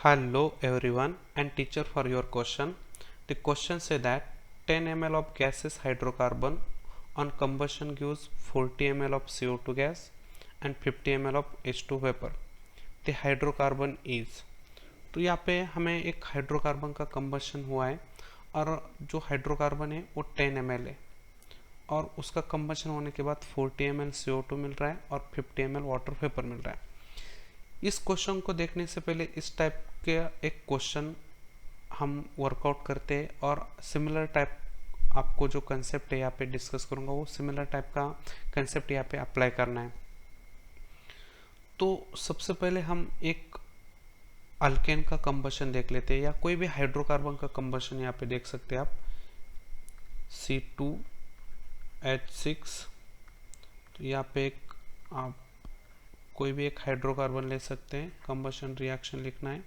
Hello everyone and teacher for your question. The question say that 10 ml of gaseous hydrocarbon on combustion gives 40 ml of CO2 gas and 50 ml of H2 vapor. The hydrocarbon is तो यहाँ पे हमें एक hydrocarbon का combustion हुआ है और जो हाइड्रोकार्बन है वो 10 ml है और उसका कंबशन होने के बाद 40 ml CO2 मिल रहा है और 50 ml वाटर वेपर मिल रहा है। इस क्वेश्चन को देखने से पहले इस टाइप के एक क्वेश्चन हम वर्कआउट करते हैं और सिमिलर टाइप आपको जो कंसेप्ट है यहाँ पे डिस्कस करूँगा वो सिमिलर टाइप का कंसेप्ट यहाँ पे अप्लाई करना है। तो सबसे पहले हम एक अल्केन का कंबशन देख लेते हैं या कोई भी हाइड्रोकार्बन का कंबशन यहाँ पे देख सकते हैं आप C2H6। तो यहाँ पे एक आप कोई भी एक हाइड्रोकार्बन ले सकते हैं, कंबशन रिएक्शन लिखना है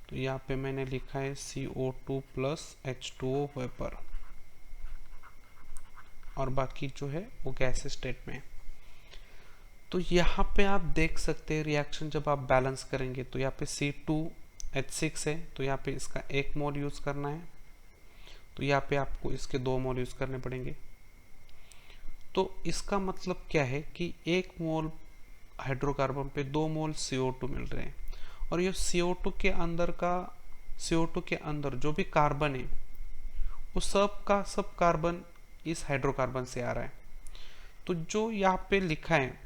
तो यहाँ पे मैंने लिखा है CO2 प्लस H2O वेपर और बाकी जो है वो गैस स्टेट में। तो यहाँ पे आप देख सकते हैं रिएक्शन जब आप बैलेंस करेंगे तो यहाँ पे C2H6 है तो यहाँ पे इसका 1 मोल यूज़ करना है, तो यहाँ पे आपको इसके 2 मोल यूज़ करने पड़ेंगे। तो इसका मतलब क्या है कि 1 मोल हाइड्रोकार्बन पे 2 मोल CO2 मिल रहे हैं और ये CO2 के अंदर जो भी कार्बन है वो सब का सब कार्बन इस हाइड्रोकार्बन से आ रहा है। तो जो यहाँ पे लिखा है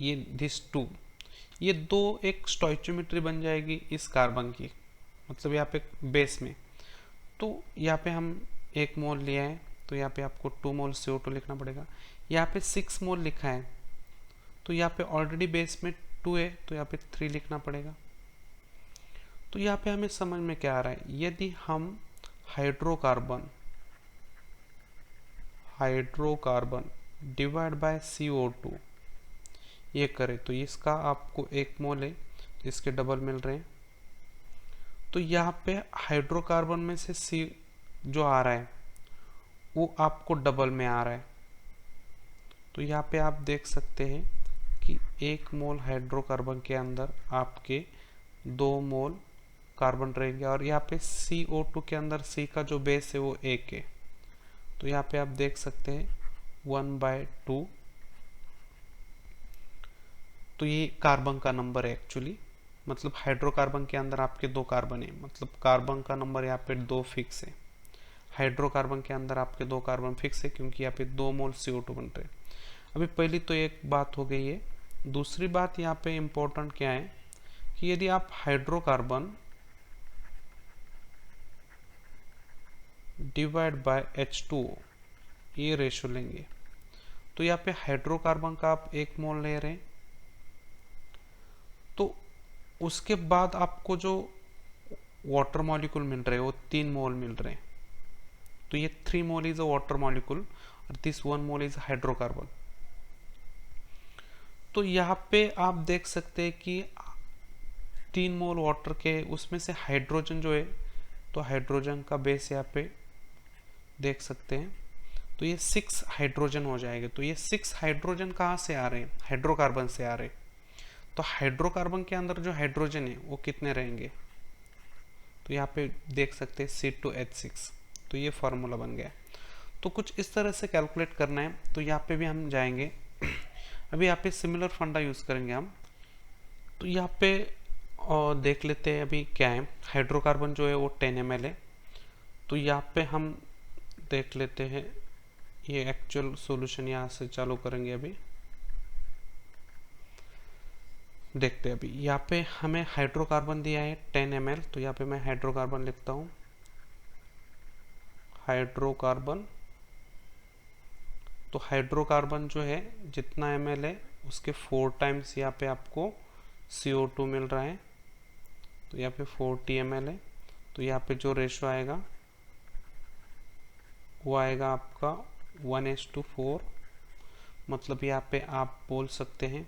ये दिस टू, ये दो एक स्टोइचियोमेट्री बन जाएगी इस कार्बन की, मतलब यहाँ पे बेस में। तो यहाँ पे हम 1 मोल लिया है तो यहाँ पे आपको 2 मोल CO2 लिखना पड़ेगा। यहाँ पे 6 मोल लिखा है तो यहाँ पे ऑलरेडी बेस में 2 है तो यहाँ पे 3 लिखना पड़ेगा। तो यहाँ पे हमें समझ में क्या आ रहा है, यदि हम हाइड्रोकार्बन डिवाइड बाय CO2 ये करें तो इसका आपको 1 मोल है तो इसके डबल मिल रहे हैं। तो यहाँ पे हाइड्रोकार्बन में से C जो आ रहा है वो आपको डबल में आ रहा है। तो यहाँ पे आप देख सकते हैं कि 1 मोल हाइड्रोकार्बन के अंदर आपके 2 मोल कार्बन रहेंगे और यहाँ पे CO2 के अंदर C का जो बेस है वो 1 है। तो यहाँ पे आप देख सकते हैं 1/2। तो ये कार्बन का नंबर है एक्चुअली, मतलब हाइड्रोकार्बन के अंदर आपके 2 कार्बन है, मतलब कार्बन का नंबर यहाँ पे 2 फिक्स है। हाइड्रोकार्बन के अंदर आपके 2 कार्बन फिक्स है क्योंकि यहाँ पे 2 मोल CO2 बन रहे हैं। अभी पहली तो एक बात हो गई है। दूसरी बात यहाँ पे इम्पोर्टेंट क्या है कि यदि आप हाइड्रोकार्बन डिवाइड बाय H2O ये रेशो लेंगे तो यहाँ पे हाइड्रोकार्बन का आप 1 मोल ले रहे हैं तो उसके बाद आपको जो वाटर मॉलिक्यूल मिल रहे हैं वो 3 मोल मिल रहे हैं। तो ये 3 mole is a water molecule और दिस 1 मोल इज हाइड्रोकार्बन। तो यहाँ पे आप देख सकते हैं कि 3 मोल वाटर के उसमें से हाइड्रोजन जो है तो हाइड्रोजन का बेस यहाँ पे देख सकते हैं तो ये 6 हाइड्रोजन हो जाएगा। तो ये 6 हाइड्रोजन कहाँ से आ रहे हैं, हाइड्रोकार्बन से आ रहे हैं। तो हाइड्रोकार्बन के अंदर जो हाइड्रोजन है वो कितने रहेंगे, तो यहाँ पे देख सकते हैं C2H6। तो ये फॉर्मूला बन गया। तो कुछ इस तरह से कैलकुलेट करना है तो यहाँ पे भी हम जाएंगे। अभी यहाँ पे सिमिलर फंडा यूज़ करेंगे हम। तो यहाँ पे देख लेते हैं अभी क्या है, हाइड्रोकार्बन जो है वो 10 ml है। तो यहाँ पे हम देख लेते हैं ये एक्चुअल सॉल्यूशन यहाँ से चालू करेंगे। अभी देखते हैं। अभी यहाँ पे हमें हाइड्रोकार्बन दिया है 10 ml तो यहाँ पे मैं हाइड्रोकार्बन लिखता हूँ, हाइड्रोकार्बन। तो हाइड्रोकार्बन जो है जितना ml है उसके 4 टाइम्स यहाँ पे आपको CO2 मिल रहा है तो यहाँ पे 40 ml है। तो यहाँ पे जो रेशो आएगा वो आएगा आपका 1:4। मतलब यहाँ पे आप बोल सकते हैं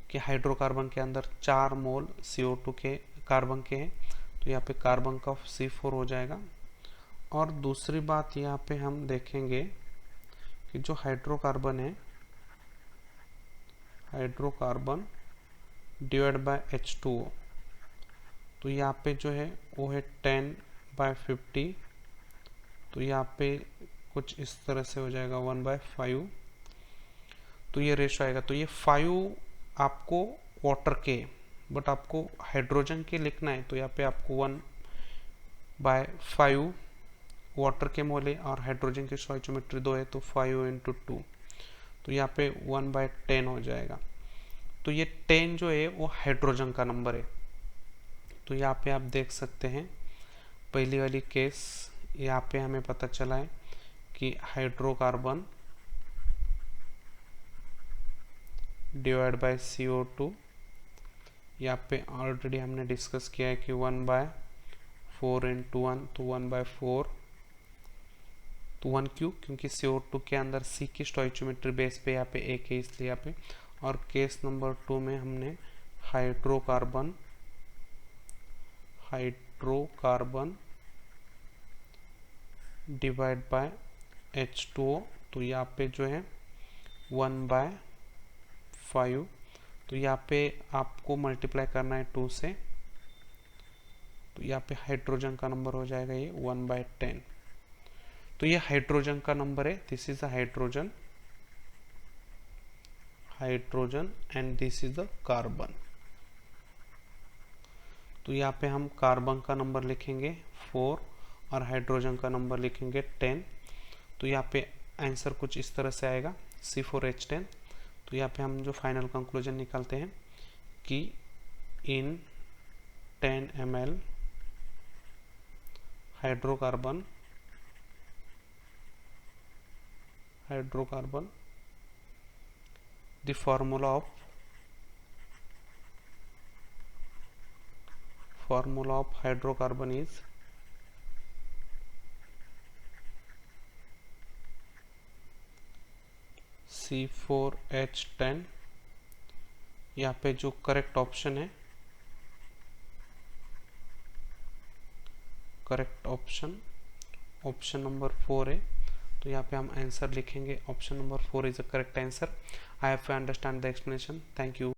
कि हाइड्रोकार्बन के अंदर 4 मोल CO2 के कार्बन के हैं तो यहाँ पे कार्बन का C4 हो जाएगा। और दूसरी बात यहाँ पे हम देखेंगे कि जो हाइड्रोकार्बन है, हाइड्रोकार्बन डिवाइड बाय H2O तो यहाँ पे जो है वो है 10/50, तो यहाँ पे कुछ इस तरह से हो जाएगा 1/5, तो ये रेशो आएगा। तो ये 5 आपको वाटर के, बट आपको हाइड्रोजन के लिखना है, तो यहाँ पे आपको 1/5 वाटर के मोले और हाइड्रोजन की स्टोइचोमेट्री 2 है, तो 5 × 2, तो यहाँ पे 1/10 हो जाएगा। तो ये 10 जो है वो हाइड्रोजन का नंबर है। तो यहाँ पे आप देख सकते हैं पहली वाली केस, यहाँ पे हमें पता चला है कि हाइड्रोकार्बन डिवाइड बाय CO2, यहाँ पे ऑलरेडी हमने डिस्कस किया है कि 1/4 × 1, तो 1/4, तो 1 क्यों, क्योंकि CO2 के अंदर C की स्टोइचोमेट्री बेस पे यहाँ पे एक है, इसलिए यहाँ पे। और केस नंबर 2 में हमने हाइड्रोकार्बन डिवाइड बाय H2O, तो यहाँ पे जो है 1/5, तो यहाँ पे आपको मल्टीप्लाई करना है 2 से, तो यहाँ पे हाइड्रोजन का नंबर हो जाएगा ये 1/10। तो ये हाइड्रोजन का नंबर है, this is the hydrogen and this is the carbon. तो यहाँ पे हम कार्बन का नंबर लिखेंगे 4 और हाइड्रोजन का नंबर लिखेंगे 10। तो यहाँ पे आंसर कुछ इस तरह से आएगा C4H10। तो यहाँ पे हम जो फाइनल कंक्लूजन निकालते हैं कि इन 10 ml hydrocarbon the formula of hydrocarbon is C4H10। यहाँ पे जो करेक्ट ऑप्शन है, करेक्ट ऑप्शन नंबर 4 है। तो यहाँ पे हम आंसर लिखेंगे option number 4 is the correct answer. I have to understand the explanation. Thank you.